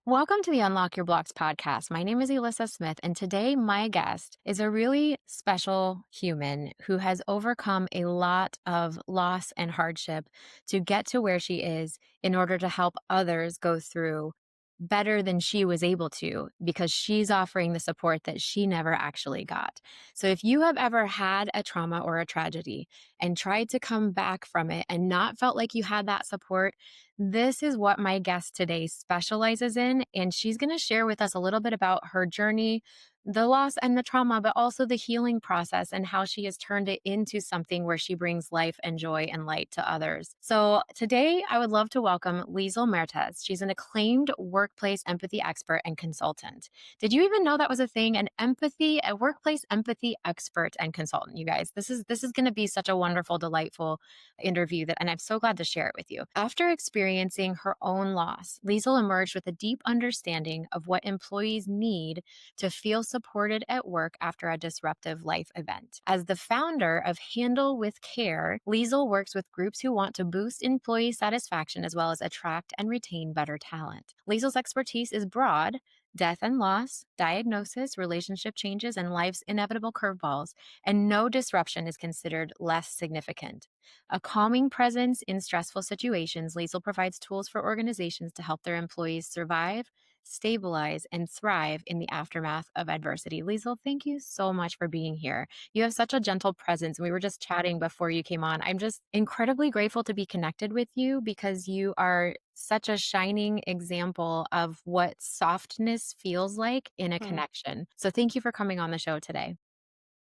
Welcome to the Unlock Your Blocks podcast. My name is Elyssa Smith, and today my guest is a really special human who has overcome a lot of loss and hardship to get to where she is in order to help others go through better than she was able to because she's offering the support that she never actually got. So if you have ever had a trauma or a tragedy and tried to come back from it and not felt like you had that support, this is what my guest today specializes in. And she's going to share with us a little bit about her journey, the loss and the trauma, but also the healing process and how she has turned it into something where she brings life and joy and light to others. So today I would love to welcome Liesel Mertes. She's an acclaimed workplace empathy expert and consultant. Did you even know that was a thing? A workplace empathy expert and consultant, you guys. This is going to be such a wonderful, delightful interview and I'm so glad to share it with you. After experiencing her own loss, Liesel emerged with a deep understanding of what employees need to feel supported at work after a disruptive life event. As the founder of Handle with Care, Liesel works with groups who want to boost employee satisfaction as well as attract and retain better talent. Liesel's expertise is broad: death and loss, diagnosis, relationship changes, and life's inevitable curveballs, and no disruption is considered less significant. A calming presence in stressful situations, Liesel provides tools for organizations to help their employees survive, stabilize, and thrive in the aftermath of adversity. Liesel, thank you so much for being here. You have such a gentle presence. We were just chatting before you came on. I'm just incredibly grateful to be connected with you because you are such a shining example of what softness feels like in a Mm. connection. So thank you for coming on the show today.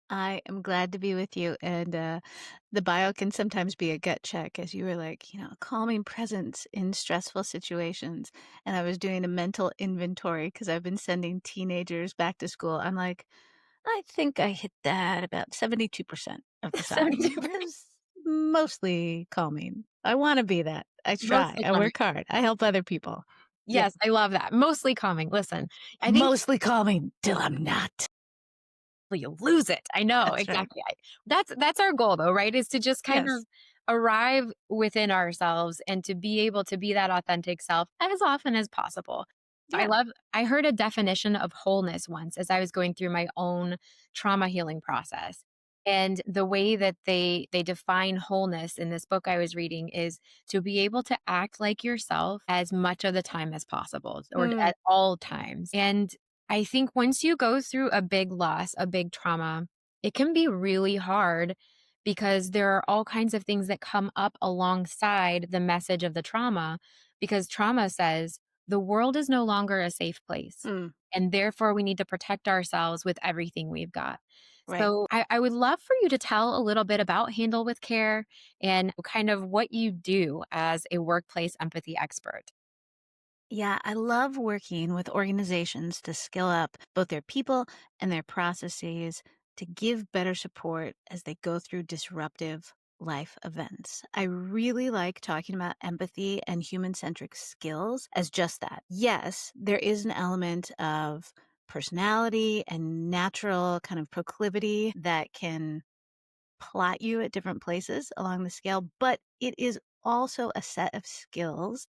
I am glad to be with you, and, the bio can sometimes be a gut check, as you were like, a calming presence in stressful situations, and I was doing a mental inventory because 'cause I've been sending teenagers back to school. I'm like, "I think I hit that about 72% of the time." 72%. It's mostly calming. I wanna be that. I try. Mostly I calming. work hard. I help other people. Yeah. Yes, I love that. Mostly calming. Listen, I think Mostly calming till I'm not. you lose it. I know, That's right. exactly. That's our goal though, right? Is to just kind Yes. of arrive within ourselves and to be able to be that authentic self as often as possible. So Yeah. I heard a definition of wholeness once as I was going through my own trauma healing process. And the way that they define wholeness in this book I was reading is to be able to act like yourself as much of the time as possible or Mm. at all times. And I think once you go through a big loss, a big trauma, it can be really hard because there are all kinds of things that come up alongside the message of the trauma. Because trauma says the world is no longer a safe place. Mm. And therefore, we need to protect ourselves with everything we've got. Right. So, I would love for you to tell a little bit about Handle with Care and kind of what you do as a workplace empathy expert. Yeah, I love working with organizations to skill up both their people and their processes to give better support as they go through disruptive life events. I really like talking about empathy and human centric skills as just that. Yes, there is an element of personality and natural kind of proclivity that can plot you at different places along the scale, but it is also a set of skills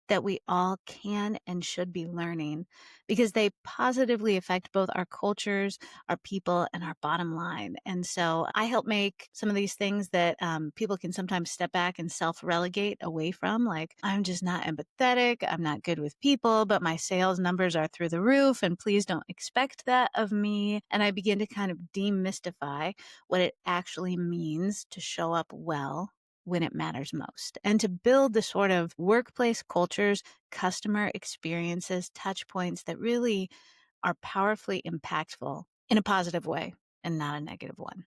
that we all can and should be learning because they positively affect both our cultures, our people, and our bottom line. And so I help make some of these things that people can sometimes step back and self relegate away from. Like, I'm just not empathetic. I'm not good with people, but my sales numbers are through the roof. And please don't expect that of me. And I begin to kind of demystify what it actually means to show up well when it matters most, and to build the sort of workplace cultures, customer experiences, touch points that really are powerfully impactful in a positive way and not a negative one.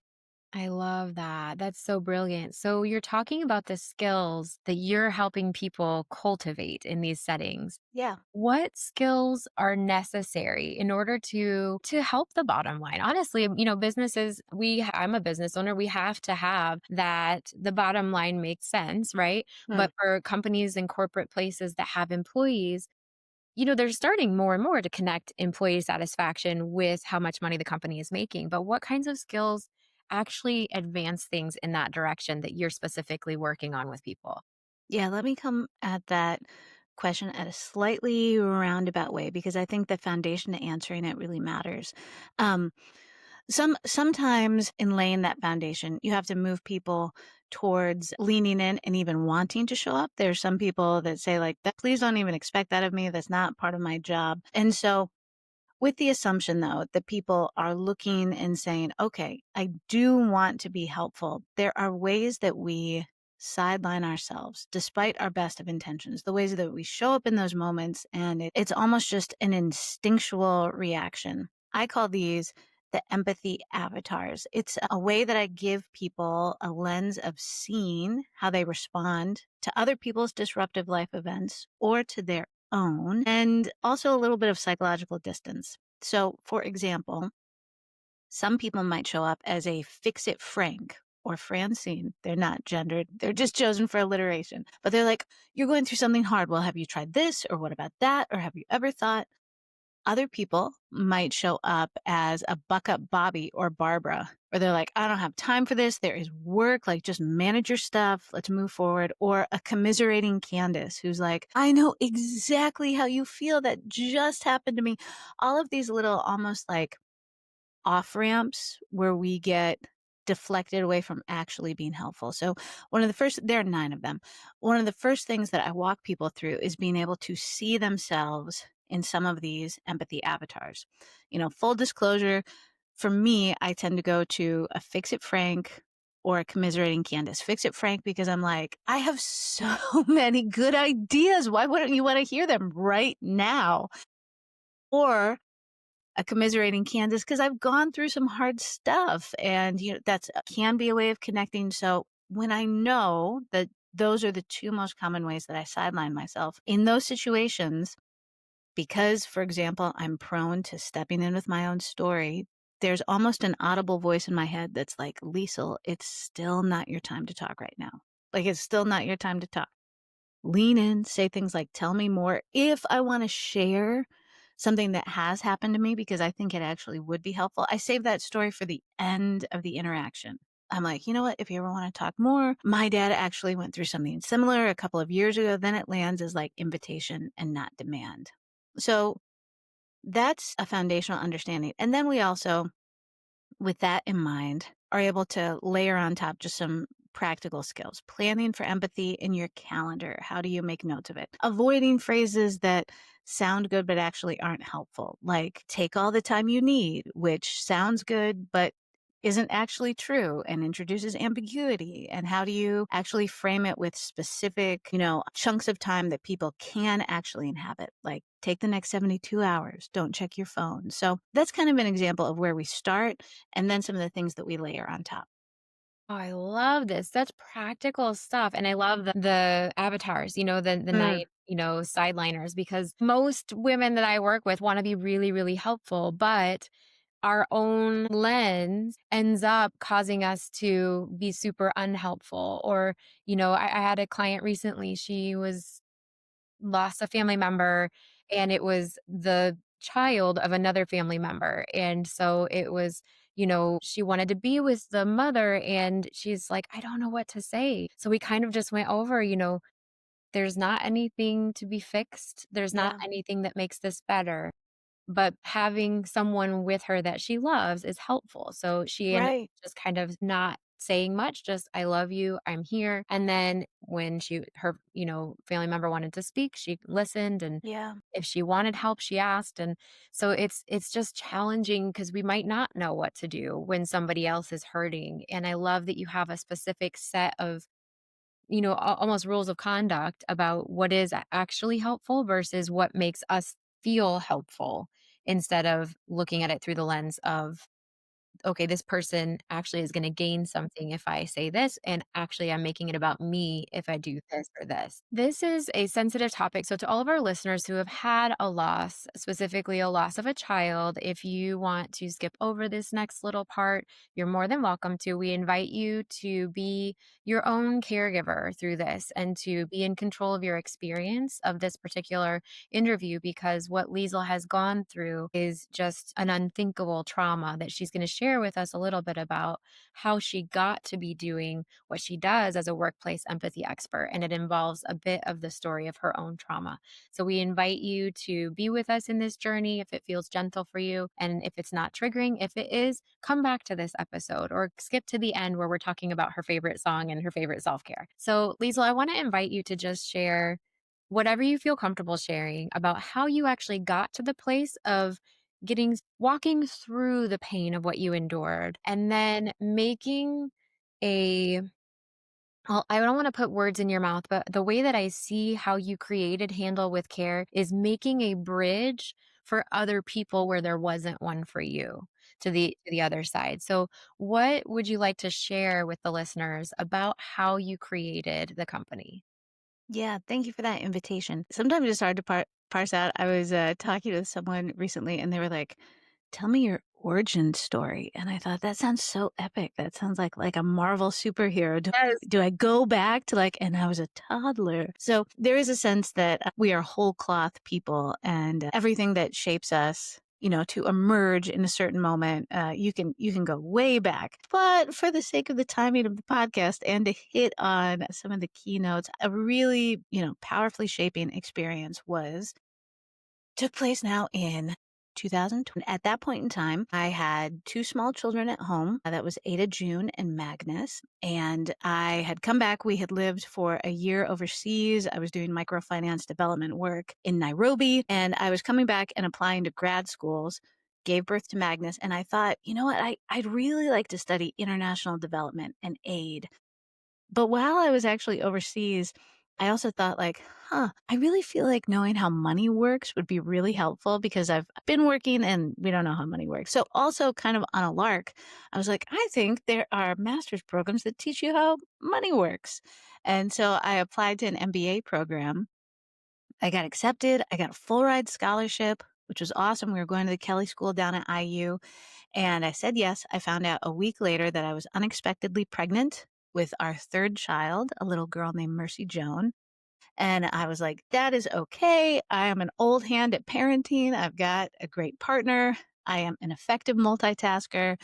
I love that. That's so brilliant. So you're talking about the skills that you're helping people cultivate in these settings. Yeah. What skills are necessary in order to help the bottom line? Honestly, businesses, I'm a business owner, we have to have that the bottom line makes sense, right? Mm. But for companies and corporate places that have employees, they're starting more and more to connect employee satisfaction with how much money the company is making. But what kinds of skills actually advance things in that direction that you're specifically working on with people? Yeah, let me come at that question at a slightly roundabout way because I think the foundation to answering it really matters. Um, sometimes in laying that foundation, you have to move people towards leaning in and even wanting to show up. There's some people that say like that, please don't even expect that of me. That's not part of my job. And so with the assumption, though, that people are looking and saying, okay, I do want to be helpful, there are ways that we sideline ourselves despite our best of intentions, the ways that we show up in those moments. And it's almost just an instinctual reaction. I call these the empathy avatars. It's a way that I give people a lens of seeing how they respond to other people's disruptive life events or to their own, and also a little bit of psychological distance. So, for example, some people might show up as a fix it Frank or Francine. They're not gendered, they're just chosen for alliteration. But they're like, you're going through something hard. Well, have you tried this? Or what about that? Or have you ever thought? Other people might show up as a buck up Bobby or Barbara, where they're like, I don't have time for this. There is work. Like, just manage your stuff. Let's move forward. Or a commiserating Candace who's like, I know exactly how you feel. That just happened to me. All of these little almost like off ramps where we get deflected away from actually being helpful. So, there are 9 of them. One of the first things that I walk people through is being able to see themselves in some of these empathy avatars. Full disclosure, for me, I tend to go to a fix it Frank or a commiserating Candace. Fix it Frank because I'm like, I have so many good ideas. Why wouldn't you want to hear them right now? Or a commiserating Candace because I've gone through some hard stuff and that's can be a way of connecting. So when I know that those are the 2 most common ways that I sideline myself in those situations, because for example, I'm prone to stepping in with my own story, there's almost an audible voice in my head that's like, Liesel, it's still not your time to talk right now. Like, it's still not your time to talk. Lean in, say things like, tell me more. If I want to share something that has happened to me, because I think it actually would be helpful, I save that story for the end of the interaction. I'm like, you know what? If you ever want to talk more, my dad actually went through something similar a couple of years ago. Then it lands as like invitation and not demand. So that's a foundational understanding. And then we also, with that in mind, are able to layer on top just some practical skills. Planning for empathy in your calendar. How do you make notes of it? Avoiding phrases that sound good but actually aren't helpful, like take all the time you need, which sounds good but isn't actually true and introduces ambiguity. And how do you actually frame it with specific, chunks of time that people can actually inhabit? Like take the next 72 hours, don't check your phone. So that's kind of an example of where we start and then some of the things that we layer on top. Oh, I love this. Such practical stuff. And I love the avatars, the Mm, night, sideliners, because most women that I work with want to be really, really helpful, but our own lens ends up causing us to be super unhelpful. Or, I had a client recently, she was lost a family member and it was the child of another family member. And so it was, she wanted to be with the mother and she's like, I don't know what to say. So we kind of just went over, there's not anything to be fixed. There's not yeah. anything that makes this better, but having someone with her that she loves is helpful. So she ended up Right. just kind of not saying much, just I love you, I'm here. And then when her, family member wanted to speak, she listened, and Yeah. if she wanted help, she asked. And so it's just challenging because we might not know what to do when somebody else is hurting. And I love that you have a specific set of almost rules of conduct about what is actually helpful versus what makes us feel helpful, instead of looking at it through the lens of, okay, this person actually is going to gain something if I say this. And actually, I'm making it about me if I do this or this. This is a sensitive topic. So, to all of our listeners who have had a loss, specifically a loss of a child, if you want to skip over this next little part, you're more than welcome to. We invite you to be your own caregiver through this and to be in control of your experience of this particular interview, because what Liesel has gone through is just an unthinkable trauma that she's going to share share with us a little bit about how she got to be doing what she does as a workplace empathy expert. And it involves a bit of the story of her own trauma. So we invite you to be with us in this journey if it feels gentle for you. And if it's not triggering, if it is, come back to this episode or skip to the end where we're talking about her favorite song and her favorite self care. So, Liesel, I want to invite you to just share whatever you feel comfortable sharing about how you actually got to the place of walking through the pain of what you endured and then making a well, I don't want to put words in your mouth, but the way that I see how you created Handle with Care is making a bridge for other people where there wasn't one for you to the other side. So, what would you like to share with the listeners about how you created the company? Yeah, thank you for that invitation. Sometimes it's hard to parse out. I was talking to someone recently and they were like, "Tell me your origin story." And I thought that sounds so epic. That sounds like a Marvel superhero. Yes. Do I go back to and I was a toddler? So there is a sense that we are whole cloth people and everything that shapes us, to emerge in a certain moment, you can go way back. But for the sake of the timing of the podcast and to hit on some of the keynotes, a really, powerfully shaping experience took place now in 2020. At that point in time, I had two small children at home. That was Ada June and Magnus. And I had come back. We had lived for a year overseas. I was doing microfinance development work in Nairobi. And I was coming back and applying to grad schools, gave birth to Magnus. And I thought, you know what? I'd really like to study international development and aid. But while I was actually overseas, I also thought I really feel like knowing how money works would be really helpful because I've been working and we don't know how money works. So also kind of on a lark, I was like, I think there are master's programs that teach you how money works. And so I applied to an MBA program. I got accepted. I got a full ride scholarship, which was awesome. We were going to the Kelly School down at IU. And I said yes. I found out a week later that I was unexpectedly pregnant with our third child, a little girl named Mercy Joan. And I was like, that is okay. I am an old hand at parenting. I've got a great partner. I am an effective multitasker.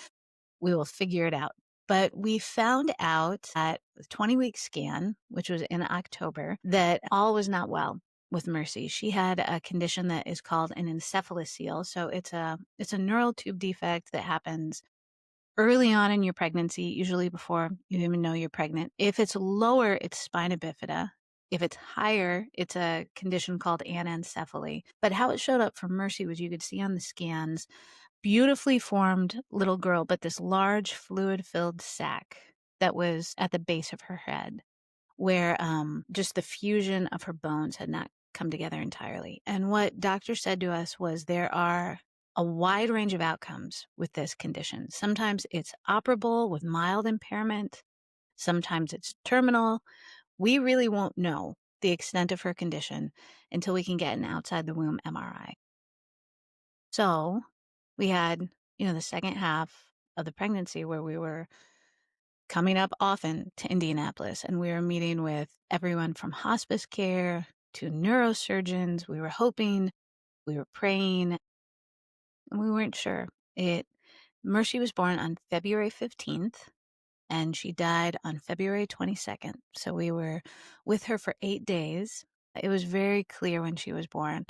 We will figure it out. But we found out at the 20-week scan, which was in October, that all was not well with Mercy. She had a condition that is called an encephalocele. So it's a neural tube defect that happens early on in your pregnancy, usually before you even know you're pregnant. If it's lower, it's spina bifida. If it's higher, it's a condition called anencephaly. But how it showed up for Mercy was you could see on the scans, beautifully formed little girl, but this large fluid filled sac that was at the base of her head where just the fusion of her bones had not come together entirely. And what doctors said to us was there are a wide range of outcomes with this condition. Sometimes it's operable with mild impairment. Sometimes it's terminal. We really won't know the extent of her condition until we can get an outside the womb MRI. So we had, the second half of the pregnancy where we were coming up often to Indianapolis, and we were meeting with everyone from hospice care to neurosurgeons. We were hoping, we were praying, and we weren't sure. Mercy was born on February 15th, and she died on February 22nd. So we were with her for 8 days. It was very clear when she was born.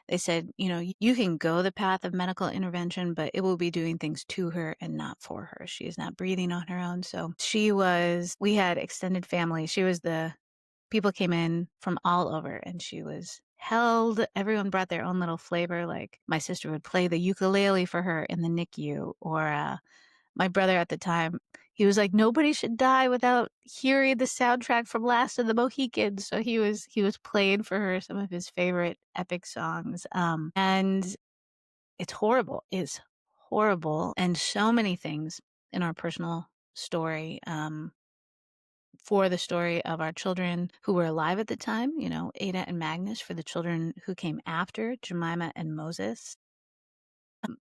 They said, you can go the path of medical intervention, but it will be doing things to her and not for her. She is not breathing on her own. So we had extended family. People came in from all over and she was held. Everyone brought their own little flavor. Like my sister would play the ukulele for her in the NICU, or my brother at the time, he was like, nobody should die without hearing the soundtrack from Last of the Mohicans. So he was playing for her some of his favorite epic songs. And it's horrible. It's horrible. And so many things in our personal story, for the story of our children who were alive at the time, Ada and Magnus, for the children who came after, Jemima and Moses.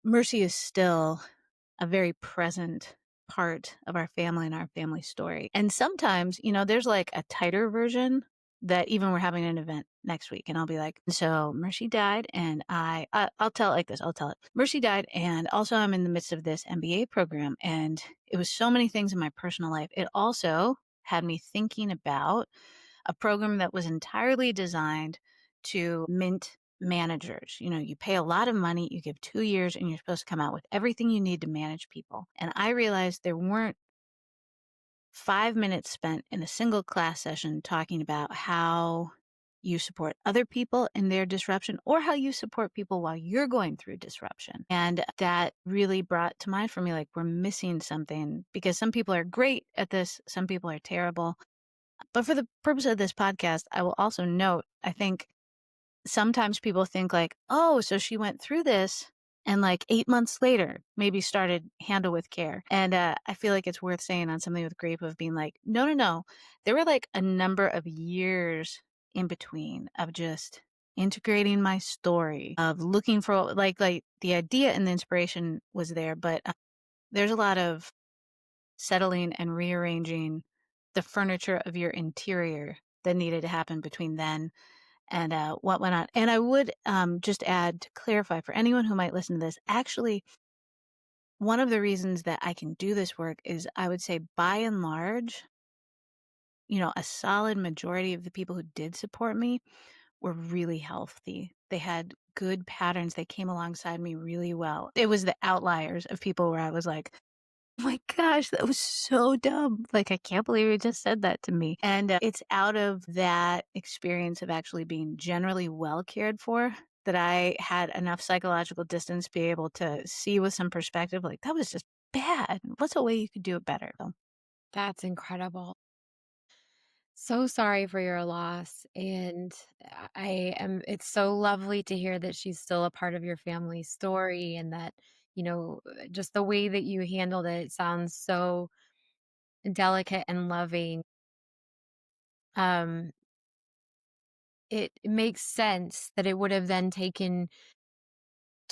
Mercy is still a very present part of our family and our family story. And sometimes, there's like a tighter version that even we're having an event next week, and I'll be like, "So Mercy died, and I'll tell it like this. I'll tell it. Mercy died, and also I'm in the midst of this MBA program, and it was so many things in my personal life. It also had me thinking about a program that was entirely designed to mint managers. You know, you pay a lot of money, you give 2 years, and you're supposed to come out with everything you need to manage people. And I realized there weren't 5 minutes spent in a single class session talking about how you support other people in their disruption or how you support people while you're going through disruption. And that really brought to mind for me like we're missing something because some people are great at this, some people are terrible. But for the purpose of this podcast, I will also note, I think sometimes people think like, "Oh, so she went through this and like 8 months later maybe started Handle with Care." And, I feel like it's worth saying on something with grief of being like, "No, no, no." There were like a number of years in between of just integrating my story, of looking for like the idea and the inspiration was there, but, there's a lot of settling and rearranging the furniture of your interior that needed to happen between then and what went on. And I would just add to clarify for anyone who might listen to this, actually, one of the reasons that I can do this work is I would say by and large, a solid majority of the people who did support me were really healthy. They had good patterns. They came alongside me really well. It was the outliers of people where I was like, oh my gosh, that was so dumb. Like, I can't believe you just said that to me. And it's out of that experience of actually being generally well cared for that I had enough psychological distance to be able to see with some perspective, like, that was just bad. What's a way you could do it better? So, That's incredible. So sorry for your loss, and I am it's so lovely to hear that she's still a part of your family story and that, just the way that you handled it sounds so delicate and loving. Um, it makes sense that it would have then taken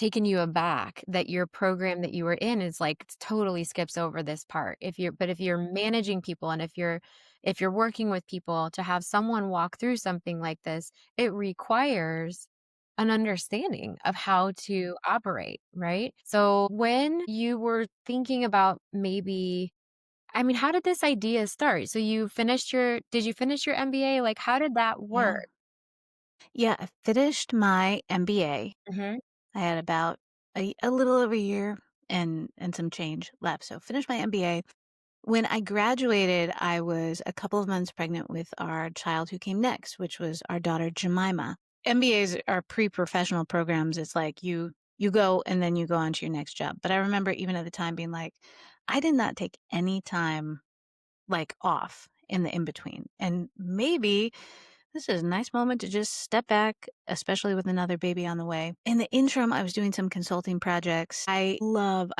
you aback that your program that you were in is like totally skips over this part. If you're managing people and if you're working with people to have someone walk through something like this, it requires an understanding of how to operate, right? So when you were thinking about maybe I mean, how did this idea start? So did you finish your MBA? Like, how did that yeah. work? Yeah, I finished my MBA. Mhm. I had about a little over a year and some change left. So finished my MBA. When I graduated, I was a couple of months pregnant with our child who came next, which was our daughter Jemima. MBAs are pre-professional programs. It's like you go and then you go on to your next job. But I remember even at the time being like, I did not take any time like off in the in between. And maybe this is a nice moment to just step back, especially with another baby on the way. In the interim, I was doing some consulting projects. I love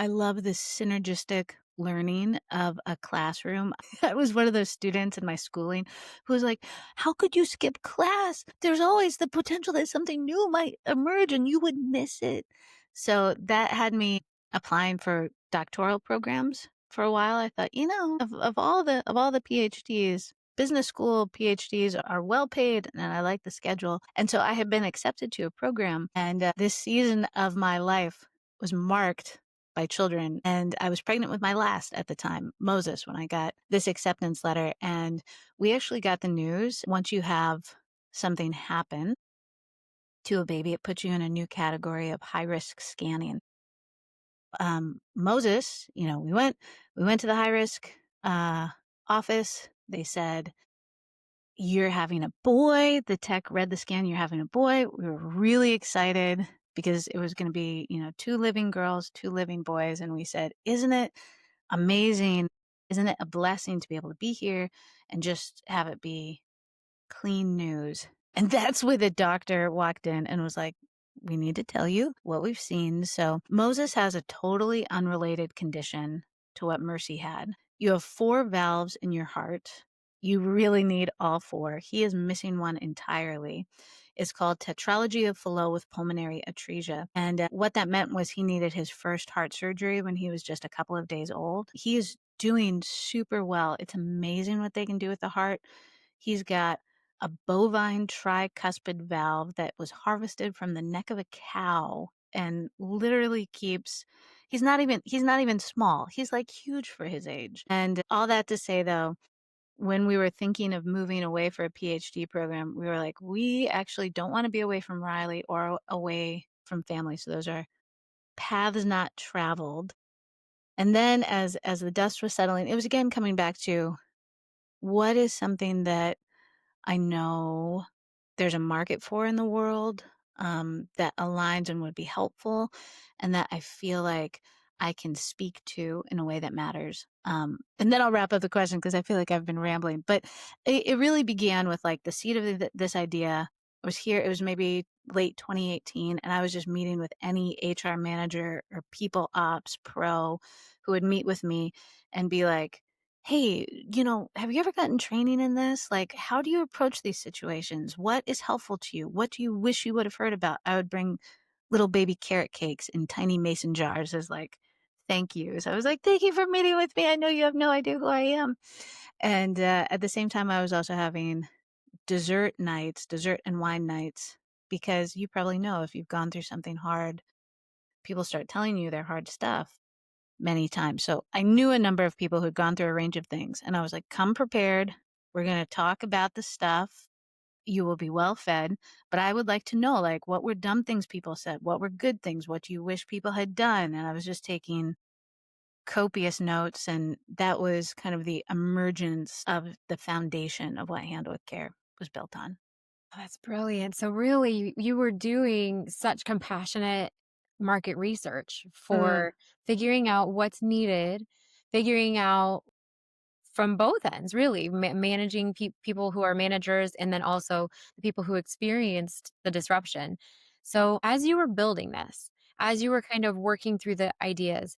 this synergistic learning of a classroom. I was one of those students in my schooling who was like, how could you skip class? There's always the potential that something new might emerge and you would miss it. So that had me applying for doctoral programs for a while. I thought, of all the PhDs, business school PhDs are well paid and I like the schedule. And so I had been accepted to a program. And this season of my life was marked by children. And I was pregnant with my last at the time, Moses, when I got this acceptance letter. And we actually got the news once you have something happen to a baby, it puts you in a new category of high risk scanning. Moses, we went to the high risk office. They said, you're having a boy. The tech read the scan, you're having a boy. We were really excited because it was going to be, two living girls, two living boys. And we said, isn't it amazing? Isn't it a blessing to be able to be here and just have it be clean news? And that's where the doctor walked in and was like, we need to tell you what we've seen. So Moses has a totally unrelated condition to what Mercy had. You have 4 valves in your heart. You really need all 4. He is missing one entirely. It's called tetralogy of Fallot with pulmonary atresia. And what that meant was he needed his first heart surgery when he was just a couple of days old. He is doing super well. It's amazing what they can do with the heart. He's got a bovine tricuspid valve that was harvested from the neck of a cow and literally keeps he's not even small. He's like huge for his age. And all that to say though, when we were thinking of moving away for a PhD program, we were like, we actually don't want to be away from Riley or away from family. So those are paths not traveled. And then as the dust was settling, it was again coming back to what is something that I know there's a market for in the world, that aligns and would be helpful, and that I feel like I can speak to in a way that matters. And then I'll wrap up the question because I feel like I've been rambling. But it really began with like the seed of this idea. I was here. It was maybe late 2018, and I was just meeting with any HR manager or people ops pro who would meet with me and be like, hey, have you ever gotten training in this? Like, how do you approach these situations? What is helpful to you? What do you wish you would have heard about? I would bring little baby carrot cakes in tiny mason jars as like thank yous. I was like, thank you for meeting with me. I know you have no idea who I am. And at the same time, I was also having dessert nights, dessert and wine nights, because you probably know if you've gone through something hard, people start telling you their hard stuff many times. So I knew a number of people who'd gone through a range of things. And I was like, come prepared. We're going to talk about the stuff. You will be well fed. But I would like to know, like, what were dumb things people said? What were good things? What do you wish people had done? And I was just taking copious notes. And that was kind of the emergence of the foundation of what Handle with Care was built on. Oh, that's brilliant. So really you were doing such compassionate market research Mm, for figuring out what's needed, figuring out from both ends, really, managing people who are managers and then also the people who experienced the disruption. So as you were building this, as you were kind of working through the ideas,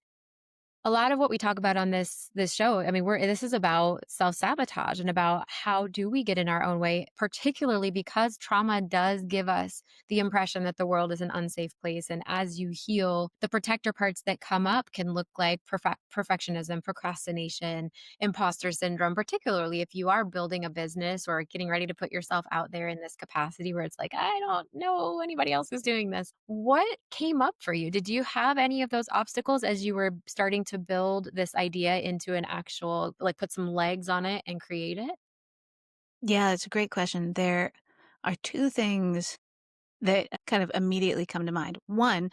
a lot of what we talk about on this show, I mean, this is about self-sabotage and about how do we get in our own way, particularly because trauma does give us the impression that the world is an unsafe place. And as you heal, the protector parts that come up can look like perfectionism, procrastination, imposter syndrome, particularly if you are building a business or getting ready to put yourself out there in this capacity where it's like, I don't know anybody else is doing this. What came up for you? Did you have any of those obstacles as you were starting to build this idea into an actual, like put some legs on it and create it? yeah, it's a great question. There are two things that kind of immediately come to mind. One,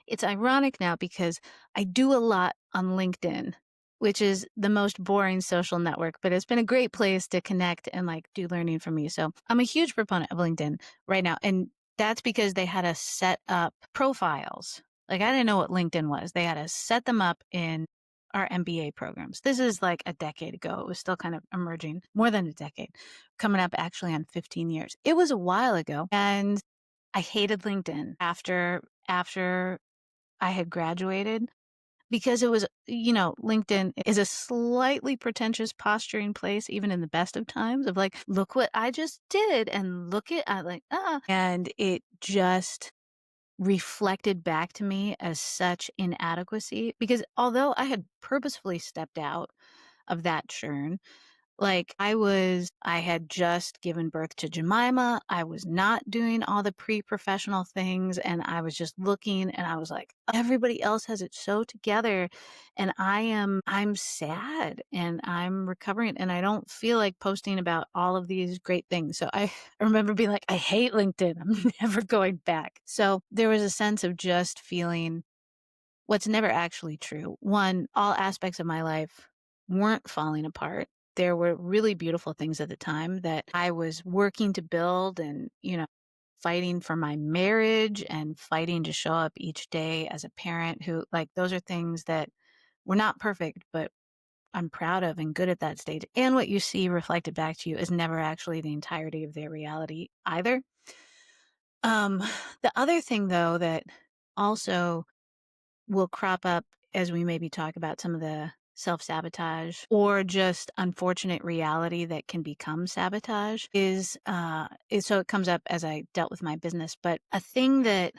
it's ironic now because I do a lot on LinkedIn, which is the most boring social network, but it's been a great place to connect and like do learning for me. So I'm a huge proponent of LinkedIn right now. And that's because they had us set up profiles. Like I didn't know what LinkedIn was. They had us set them up in our MBA programs. This is like a decade ago. It was still kind of emerging, more than a decade, coming up actually on 15 years. It was a while ago. And I hated LinkedIn after I had graduated because it was, LinkedIn is a slightly pretentious posturing place, even in the best of times, of like, look what I just did. And look at, I like, and it just reflected back to me as such inadequacy because although I had purposefully stepped out of that churn, like, I had just given birth to Jemima, I was not doing all the pre-professional things, and I was just looking, and I was like, "Everybody else has it so together, and I'm sad, and I'm recovering, and I don't feel like posting about all of these great things." So I remember being like, "I hate LinkedIn, I'm never going back." So, there was a sense of just feeling what's never actually true. One, all aspects of my life weren't falling apart. There were really beautiful things at the time that I was working to build and, fighting for my marriage and fighting to show up each day as a parent who, like, those are things that were not perfect, but I'm proud of and good at that stage. And what you see reflected back to you is never actually the entirety of their reality either. Um, the other thing, though, that also will crop up as we maybe talk about some of the self-sabotage or just unfortunate reality that can become sabotage is so it comes up as I dealt with my business. But a thing that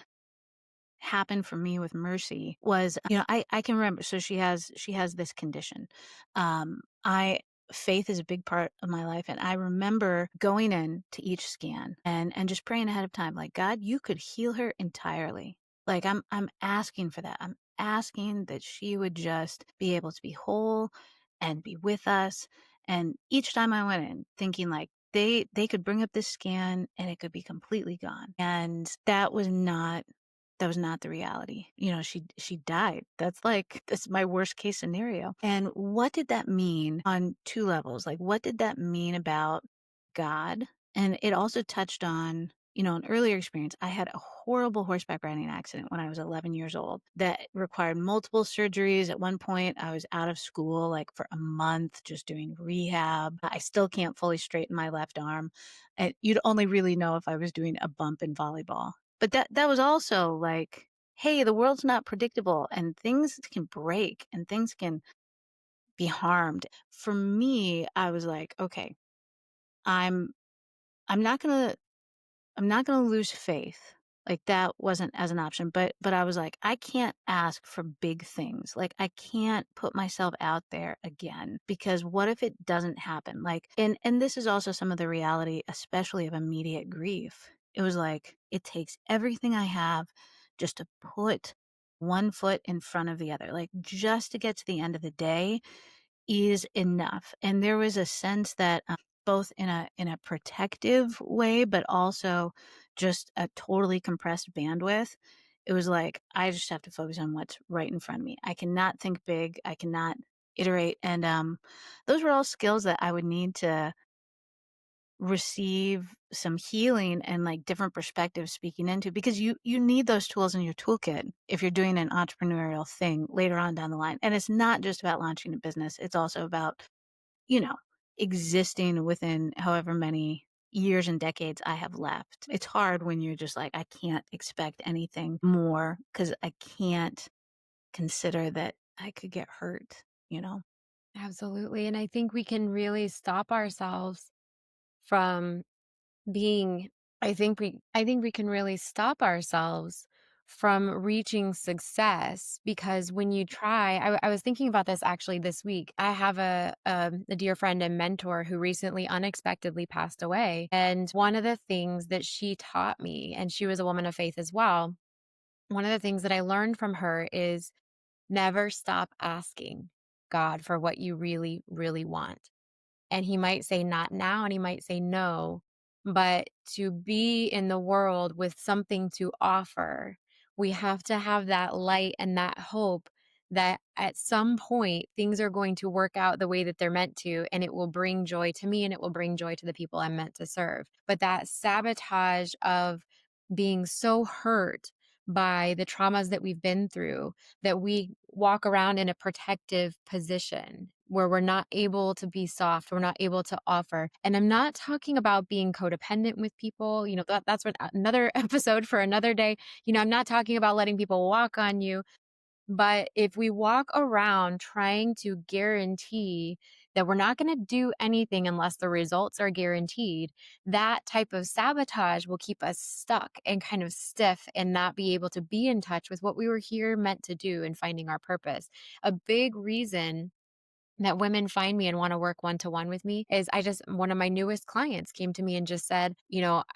happened for me with Mercy was, I can remember, so she has this condition. I faith is a big part of my life, and I remember going in to each scan and just praying ahead of time, like, "God, you could heal her entirely." Like, I'm asking for that. I'm asking that she would just be able to be whole and be with us, and each time I went in thinking, like, they could bring up this scan and it could be completely gone, and that was not the reality. You know, she died. That's my worst case scenario. And what did that mean on 2 levels? Like, what did that mean about God? And it also touched on, an earlier experience. I had a horrible horseback riding accident when I was 11 years old that required multiple surgeries. At one point, I was out of school, like, for a month just doing rehab. I still can't fully straighten my left arm. And you'd only really know if I was doing a bump in volleyball. But that was also like, "Hey, the world's not predictable, and things can break, and things can be harmed." For me, I was like, "Okay, I'm I'm not gonna I'm not gonna lose faith." Like, that wasn't as an option, but I was like, "I can't ask for big things." Like, I can't put myself out there again because what if it doesn't happen? Like, and this is also some of the reality, especially of immediate grief. It was like, it takes everything I have just to put one foot in front of the other, like, just to get to the end of the day is enough. And there was a sense that, both in a protective way, but also just a totally compressed bandwidth. It was like, I just have to focus on what's right in front of me. I cannot think big. I cannot iterate. And those were all skills that I would need to receive some healing and like different perspectives speaking into because you need those tools in your toolkit if you're doing an entrepreneurial thing later on down the line. And it's not just about launching a business, it's also about, you know, existing within however many years and decades I have left. It's hard when you're just like, I can't expect anything more because I can't consider that I could get hurt, you know? Absolutely. And I think we can really stop ourselves from being I think we can really stop ourselves from reaching success because when you try I was thinking about this actually this week. I have a dear friend and mentor who recently unexpectedly passed away. And one of the things that she taught me, and she was a woman of faith as well, one of the things that I learned from her is never stop asking God for what you really, really want. And he might say not now and he might say no, but to be in the world with something to offer, we have to have that light and that hope that at some point things are going to work out the way that they're meant to, and it will bring joy to me and it will bring joy to the people I'm meant to serve. But that sabotage of being so hurt by the traumas that we've been through, that we walk around in a protective position where we're not able to be soft, we're not able to offer. And I'm not talking about being codependent with people, that's what another episode for another day. I'm not talking about letting people walk on you, but if we walk around trying to guarantee that we're not going to do anything unless the results are guaranteed, that type of sabotage will keep us stuck and kind of stiff and not be able to be in touch with what we were here meant to do and finding our purpose. A big reason that women find me and want to work one to one with me is one of my newest clients came to me and just said,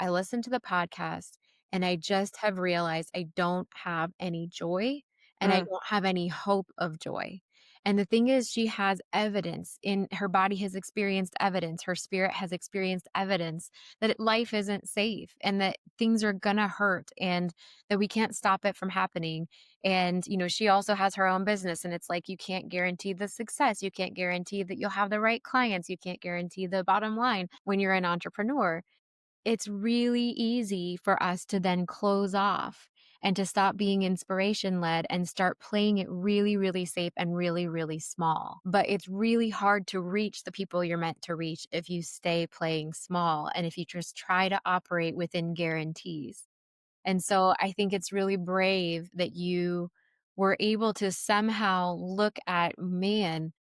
I listened to the podcast and I just have realized I don't have any joy and I Mm, don't have any hope of joy. And the thing is, she has evidence in her body, has experienced evidence, her spirit has experienced evidence that life isn't safe and that things are gonna hurt and that we can't stop it from happening. And, she also has her own business, and it's like you can't guarantee the success. You can't guarantee that you'll have the right clients. You can't guarantee the bottom line when you're an entrepreneur. It's really easy for us to then close off and to stop being inspiration led and start playing it really, really safe and really, really small. But it's really hard to reach the people you're meant to reach if you stay playing small and if you just try to operate within guarantees. And so I think it's really brave that you were able to somehow look at, man,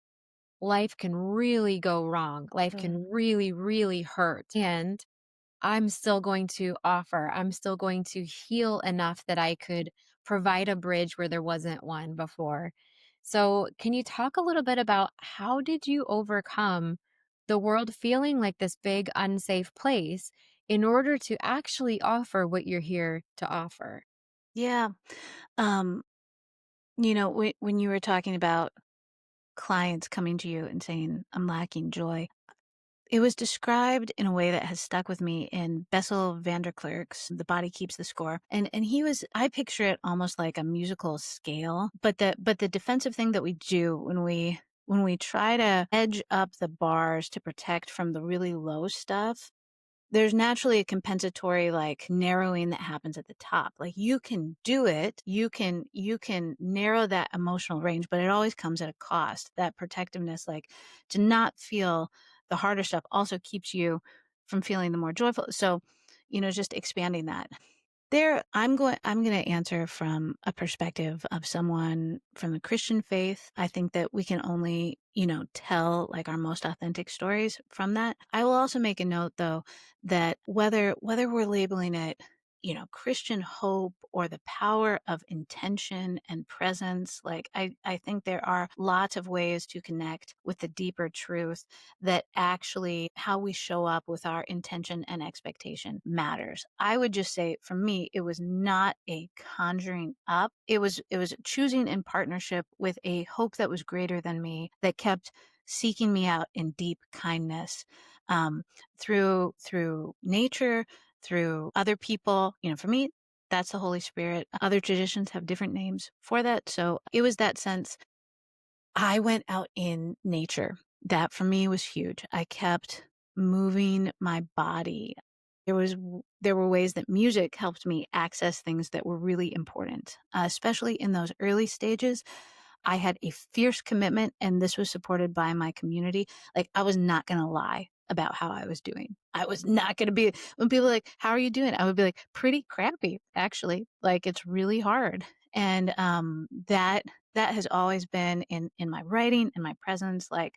life can really go wrong. Life mm. can really, really hurt. And I'm still going to offer, I'm still going to heal enough that I could provide a bridge where there wasn't one before. So, can you talk a little bit about how did you overcome the world feeling like this big unsafe place in order to actually offer what you're here to offer. Yeah. Um, when you were talking about clients coming to you and saying, "I'm lacking joy," it was described in a way that has stuck with me in Bessel van der Klerk's The Body Keeps the Score. And I picture it almost like a musical scale, but the defensive thing that we do when we try to edge up the bars to protect from the really low stuff, there's naturally a compensatory, like, narrowing that happens at the top. Like, you can do it, you can narrow that emotional range, but it always comes at a cost. That protectiveness, like, to not feel the harder stuff also keeps you from feeling the more joyful. So, just expanding that. I'm gonna answer from a perspective of someone from the Christian faith. I think that we can only, tell, like, our most authentic stories from that. I will also make a note, though, that whether we're labeling it, Christian hope or the power of intention and presence, like, I think there are lots of ways to connect with the deeper truth that actually how we show up with our intention and expectation matters. I would just say for me, it was not a conjuring up. It was choosing in partnership with a hope that was greater than me that kept seeking me out in deep kindness, um, through nature, through other people. For me, that's the Holy Spirit. Other traditions have different names for that. So it was that sense. I went out in nature. That for me was huge. I kept moving my body. There were ways that music helped me access things that were really important, especially in those early stages. I had a fierce commitment, and this was supported by my community. Like, I was not going to lie about how I was doing. I was not going to be, when people are like, "How are you doing?" I would be like, "Pretty crappy, actually. Like, it's really hard." And that has always been in my writing, in my presence, like,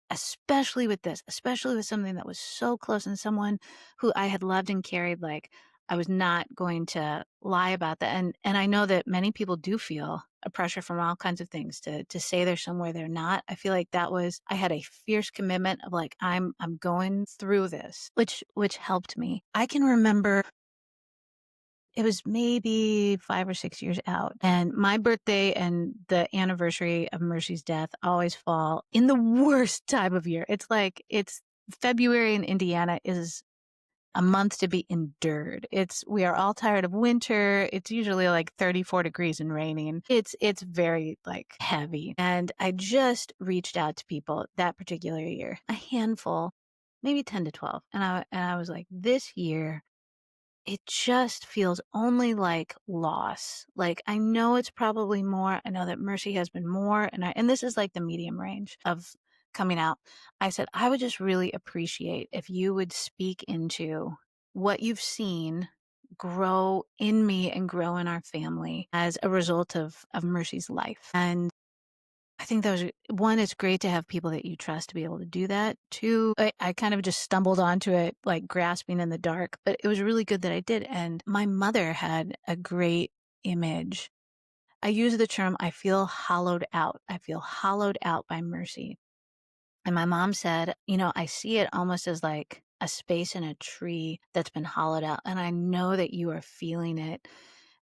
especially with this, especially with something that was so close and someone who I had loved and carried, like, I was not going to lie about that. And I know that many people do feel a pressure from all kinds of things to say they're somewhere they're not. I feel like I had a fierce commitment of, like, I'm going through this, which helped me. I can remember it was maybe 5 or 6 years out, and my birthday and the anniversary of Mercy's death always fall in the worst time of year. It's February in Indiana is a month to be endured. We are all tired of winter. It's usually like 34 degrees and raining. It's very, like, heavy. And I just reached out to people that particular year, a handful, maybe 10 to 12. And I was like, this year it just feels only like loss. Like, I know it's probably more. I know that Mercy has been more, and this is like the medium range of coming out. I said, I would just really appreciate if you would speak into what you've seen grow in me and grow in our family as a result of Mercy's life. And I think that was one, it's great to have people that you trust to be able to do that. Two, I kind of just stumbled onto it, like, grasping in the dark, but it was really good that I did. And my mother had a great image. I use the term, I feel hollowed out. I feel hollowed out by Mercy. And my mom said, I see it almost as like a space in a tree that's been hollowed out. And I know that you are feeling it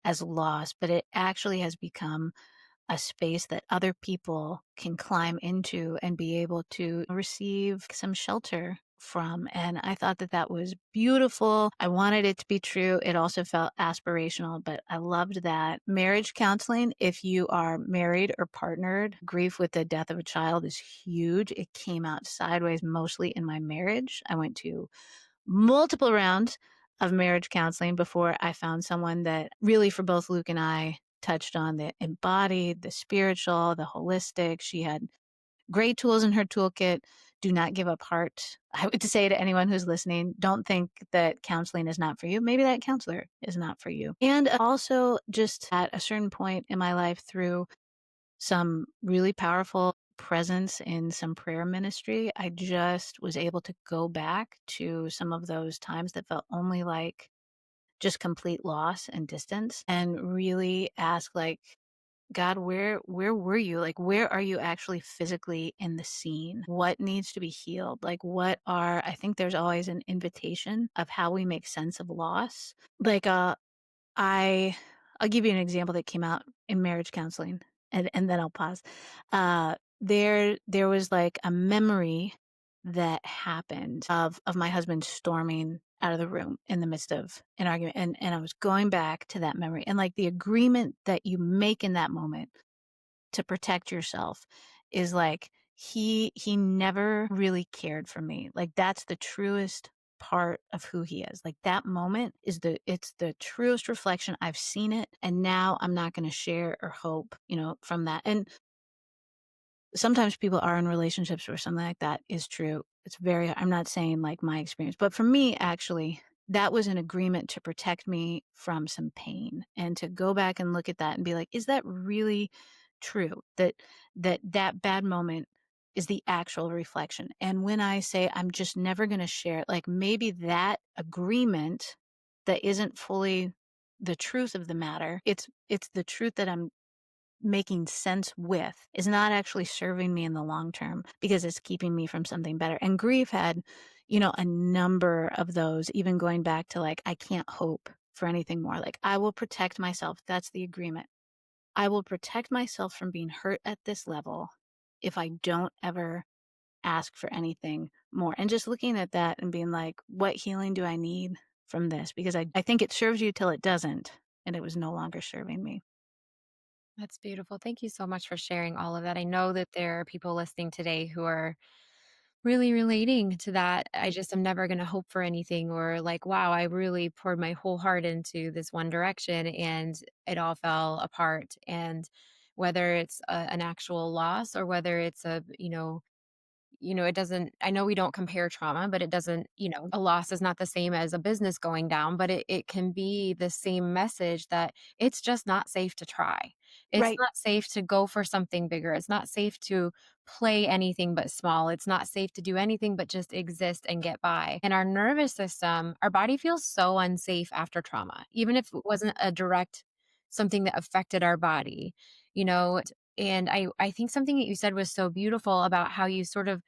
as loss, but it actually has become a space that other people can climb into and be able to receive some shelter from. And I thought that that was beautiful. I wanted it to be true. It also felt aspirational, but I loved that. Marriage counseling, if you are married or partnered, grief with the death of a child is huge. It came out sideways mostly in my marriage. I went to multiple rounds of marriage counseling before I found someone that really, for both Luke and I, touched on the embodied, the spiritual, the holistic. She had great tools in her toolkit. Do not give up heart. I would say to anyone who's listening, don't think that counseling is not for you. Maybe that counselor is not for you. And also, just at a certain point in my life, through some really powerful presence in some prayer ministry, I just was able to go back to some of those times that felt only like just complete loss and distance and really ask, like, God, where were you? Like, where are you actually physically in the scene? What needs to be healed? Like, what are I think there's always an invitation of how we make sense of loss. Like, I I'll give you an example that came out in marriage counseling, and then I'll pause. There was, like, a memory that happened of my husband storming out of the room in the midst of an argument, and I was going back to that memory, and, like, the agreement that you make in that moment to protect yourself is, like, he never really cared for me. Like, that's the truest part of who he is. Like, that moment is it's the truest reflection. I've seen it, and now I'm not gonna share or hope, from that. And sometimes people are in relationships where something like that is true. It's very I'm not saying, like, my experience, but for me, actually, that was an agreement to protect me from some pain and to go back and look at that and be like, "Is that really true? That bad moment is the actual reflection." And when I say I'm just never gonna share it, like, maybe that agreement that isn't fully the truth of the matter, it's the truth that I'm making sense with is not actually serving me in the long term because it's keeping me from something better. And grief had, a number of those, even going back to like, I can't hope for anything more. Like, I will protect myself. That's the agreement. I will protect myself from being hurt at this level if I don't ever ask for anything more. And just looking at that and being like, what healing do I need from this? Because I think it serves you till it doesn't. And it was no longer serving me. That's beautiful. Thank you so much for sharing all of that. I know that there are people listening today who are really relating to that. I just am never going to hope for anything, or like, wow, I really poured my whole heart into this one direction and it all fell apart. And whether it's an actual loss or whether it's it doesn't, I know we don't compare trauma, but it doesn't, a loss is not the same as a business going down, but it can be the same message that it's just not safe to try. It's Right. not safe to go for something bigger. It's not safe to play anything but small. It's not safe to do anything but just exist and get by. And our nervous system, our body feels so unsafe after trauma, even if it wasn't a direct something that affected our body, you know, and I think something that you said was so beautiful about how you sort of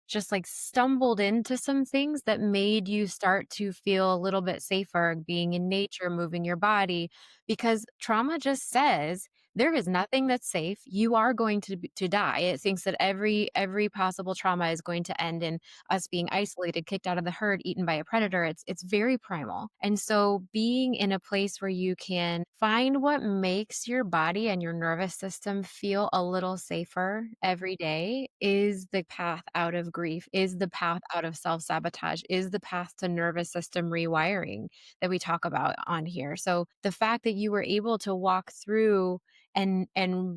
just, like, stumbled into some things that made you start to feel a little bit safer being in nature, moving your body, because trauma just says, "There is nothing that's safe. You are going to die." It thinks that every possible trauma is going to end in us being isolated, kicked out of the herd, eaten by a predator. It's very primal. And so being in a place where you can find what makes your body and your nervous system feel a little safer every day is the path out of grief, is the path out of self-sabotage, is the path to nervous system rewiring that we talk about on here. So the fact that you were able to walk through and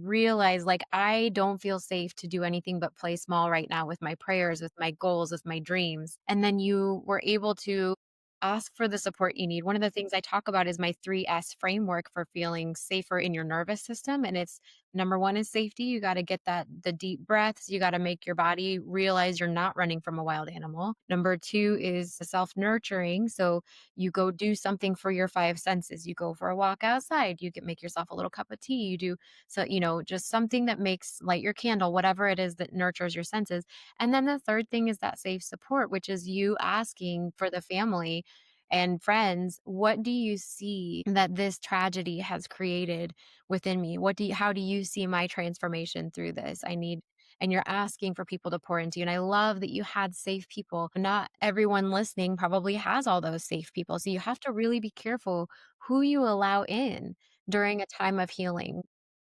realize, like, I don't feel safe to do anything but play small right now with my prayers, with my goals, with my dreams. And then you were able to ask for the support you need. One of the things I talk about is my 3S framework for feeling safer in your nervous system. And it's number one is safety. You got to get the deep breaths. You got to make your body realize you're not running from a wild animal. Number two is self nurturing. So you go do something for your five senses. You go for a walk outside. You can make yourself a little cup of tea. You do so, just something that makes light your candle, whatever it is that nurtures your senses. And then the third thing is that safe support, which is you asking for the family and friends, what do you see that this tragedy has created within me? How do you see my transformation through this? And you're asking for people to pour into you. And I love that you had safe people. Not everyone listening probably has all those safe people. So you have to really be careful who you allow in during a time of healing,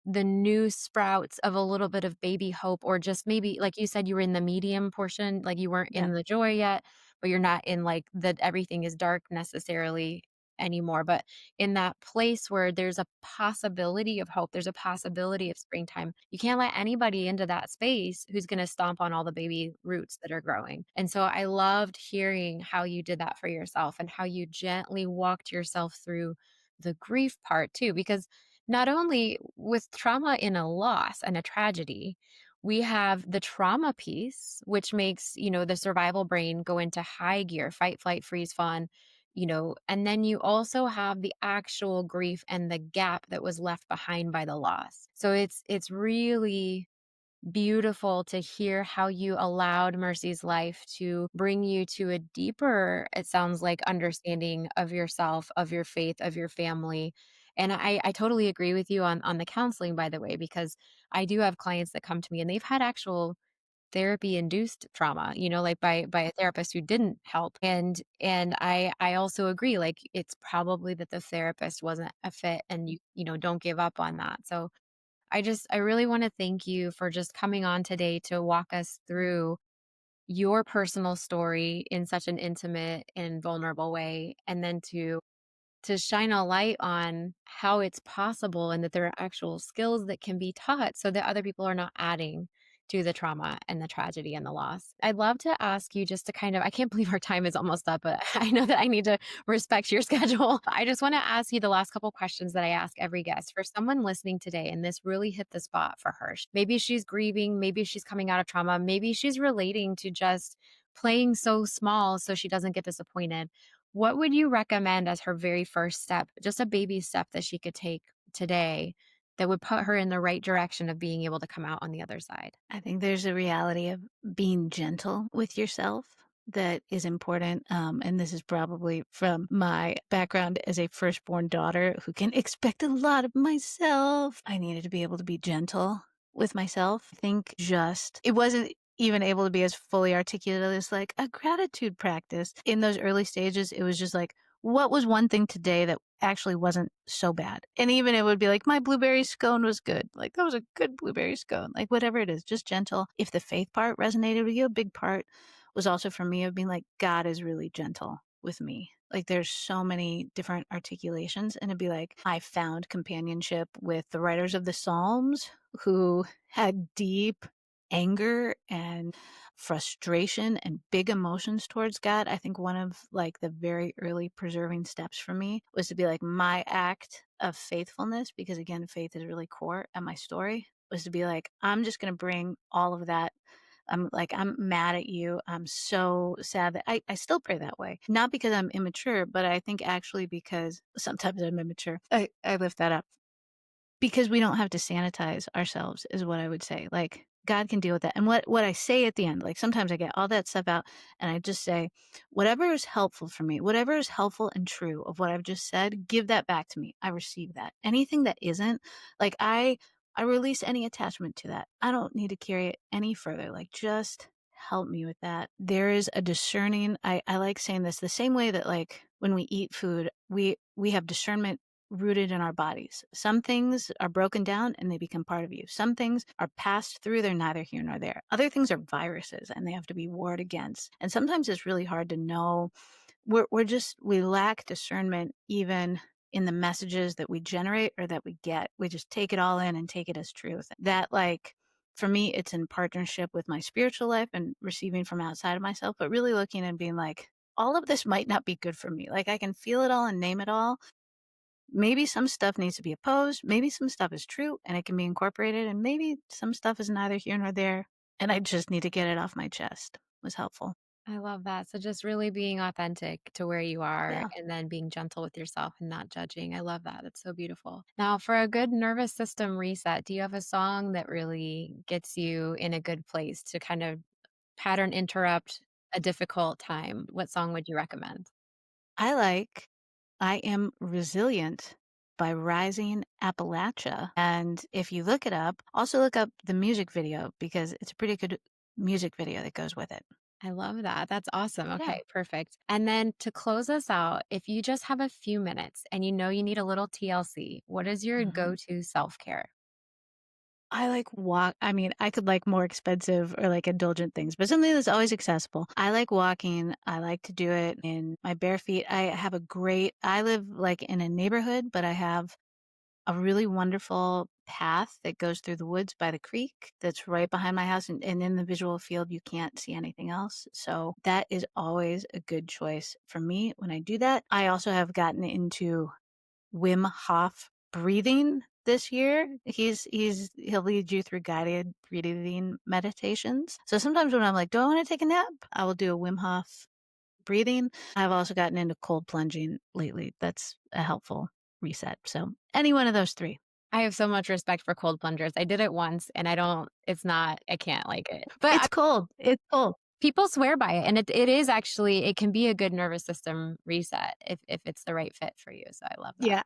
the new sprouts of a little bit of baby hope, or just maybe like you said, you were in the medium portion, like you weren't Yeah. in the joy yet, but you're not in like that everything is dark necessarily anymore, but in that place where there's a possibility of hope, there's a possibility of springtime. You can't let anybody into that space who's going to stomp on all the baby roots that are growing. And so I loved hearing how you did that for yourself and how you gently walked yourself through the grief part too, because not only with trauma in a loss and a tragedy, we have the trauma piece, which makes, the survival brain go into high gear, fight, flight, freeze, fawn. and then you also have the actual grief and the gap that was left behind by the loss. So it's really beautiful to hear how you allowed Mercy's life to bring you to a deeper, it sounds like, understanding of yourself, of your faith, of your family. And I totally agree with you on the counseling, by the way, because I do have clients that come to me and they've had actual therapy induced trauma, like by a therapist who didn't help. And I also agree, like it's probably that the therapist wasn't a fit, and you don't give up on that. So I really want to thank you for just coming on today to walk us through your personal story in such an intimate and vulnerable way, and then to shine a light on how it's possible and that there are actual skills that can be taught so that other people are not adding to the trauma and the tragedy and the loss. I'd love to ask you just to kind of, I can't believe our time is almost up, but I know that I need to respect your schedule. I just want to ask you the last couple questions that I ask every guest. For someone listening today, and this really hit the spot for her, maybe she's grieving, maybe she's coming out of trauma, maybe she's relating to just playing so small so she doesn't get disappointed. What would you recommend as her very first step, just a baby step that she could take today that would put her in the right direction of being able to come out on the other side? I think there's a reality of being gentle with yourself that is important. And this is probably from my background as a firstborn daughter who can expect a lot of myself. I needed to be able to be gentle with myself. I think just, it wasn't even able to be as fully articulate as like a gratitude practice. In those early stages, it was just like, what was one thing today that actually wasn't so bad? And even it would be like, my blueberry scone was good. Like, that was a good blueberry scone. Like, whatever it is, just gentle. If the faith part resonated with you, a big part was also for me of being like, God is really gentle with me. Like, there's so many different articulations. And it'd be like, I found companionship with the writers of the Psalms who had deep anger and frustration and big emotions towards God. I think one of like the very early preserving steps for me was to be like my act of faithfulness, because again, faith is really core at my story, was to be like, I'm just going to bring all of that. I'm like, I'm mad at you. I'm so sad that I still pray that way. Not because I'm immature, but I think actually because sometimes I'm immature. I lift that up because we don't have to sanitize ourselves is what I would say. Like, God can deal with that. And what I say at the end, like sometimes I get all that stuff out and I just say, whatever is helpful for me, whatever is helpful and true of what I've just said, give that back to me. I receive that. Anything that isn't, like I release any attachment to that. I don't need to carry it any further. Like, just help me with that. There is a discerning, I like saying this the same way that like when we eat food, we have discernment rooted in our bodies. Some things are broken down and they become part of you. Some things are passed through, they're neither here nor there. Other things are viruses and they have to be warred against. And sometimes it's really hard to know. We lack discernment even in the messages that we generate or that we get. We just take it all in and take it as truth. That, like, for me, it's in partnership with my spiritual life and receiving from outside of myself, but really looking and being like, all of this might not be good for me. Like, I can feel it all and name it all. Maybe some stuff needs to be opposed. Maybe some stuff is true and it can be incorporated. And maybe some stuff is neither here nor there. And I just need to get it off my chest was helpful. I love that. So just really being authentic to where you are Yeah. and then being gentle with yourself and not judging. I love that. That's so beautiful. Now, for a good nervous system reset, do you have a song that really gets you in a good place to kind of pattern interrupt a difficult time? What song would you recommend? I like I Am Resilient by Rising Appalachia. And if you look it up, also look up the music video because it's a pretty good music video that goes with it. I love that. That's awesome. Yeah. Okay, perfect. And then to close us out, if you just have a few minutes and you know you need a little TLC, what is your Mhm. go-to self-care? I like walk. I mean, I could like more expensive or like indulgent things, but something that's always accessible. I like walking. I like to do it in my bare feet. I live like in a neighborhood, but I have a really wonderful path that goes through the woods by the creek that's right behind my house. And in the visual field, you can't see anything else. So that is always a good choice for me when I do that. I also have gotten into Wim Hof breathing this year. He'll lead you through guided breathing meditations. So sometimes when I'm like, do I want to take a nap? I will do a Wim Hof breathing. I've also gotten into cold plunging lately. That's a helpful reset. So any one of those three. I have so much respect for cold plungers. I did it once and I can't like it. But It's cold. It's cold. people swear by it, and it is actually it can be a good nervous system reset if it's the right fit for you, so I love that. Yeah,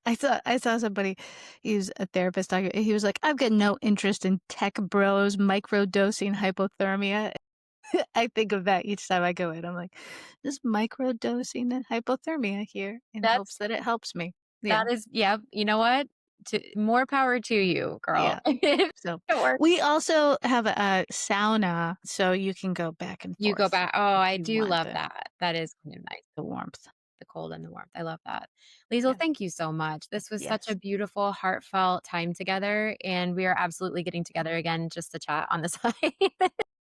I saw somebody, he's a therapist talking, he was like, "I've got no interest in tech bros microdosing hypothermia." I think of that each time I go in. I'm like, "Just microdosing and hypothermia here in hopes That's that it helps me." Yeah, that is yep, you know what? To more power to you, girl. yeah. So, It works. we also have a sauna, so you can go back and You go forth back oh, if I you do want love that. That is kind of nice, the warmth. the cold and the warmth. I love that. Liesel, Yeah. thank you so much. This was such a Yes. beautiful, heartfelt time together, and we are absolutely getting together again just to chat on the side.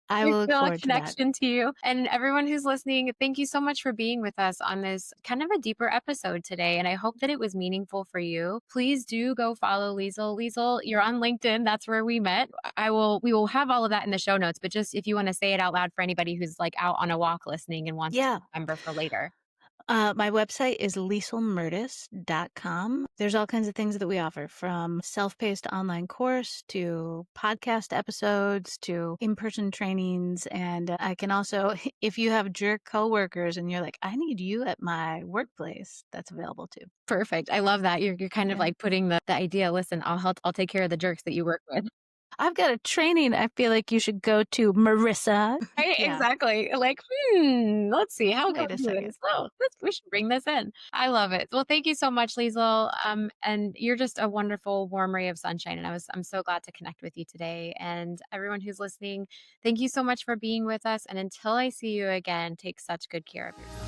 I I will look feel a forward to that. connection to you. And everyone who's listening, thank you so much for being with us on this kind of a deeper episode today. And I hope that it was meaningful for you. Please do go follow Liesel. Liesel, you're on LinkedIn. That's where we met. We will have all of that in the show notes. But just if you want to say it out loud for anybody who's like out on a walk listening and wants to Yeah. remember for later. My website is lieselmertes.com. There's all kinds of things that we offer, from self-paced online course to podcast episodes to in-person trainings. And I can also, if you have jerk coworkers and you're like, I need you at my workplace, that's available too. Perfect. I love that. You're kind of Yeah. like putting the idea, listen, I'll take care of the jerks that you work with. I've got a training I feel like you should go to, Marissa. Right, Yeah. exactly. Like, let's see, how can Wait a we do second. this? Oh, we should bring this in. I love it. Well, thank you so much, Liesel. And you're just a wonderful, warm ray of sunshine. And I'm so glad to connect with you today. And everyone who's listening, thank you so much for being with us. And until I see you again, take such good care of yourself.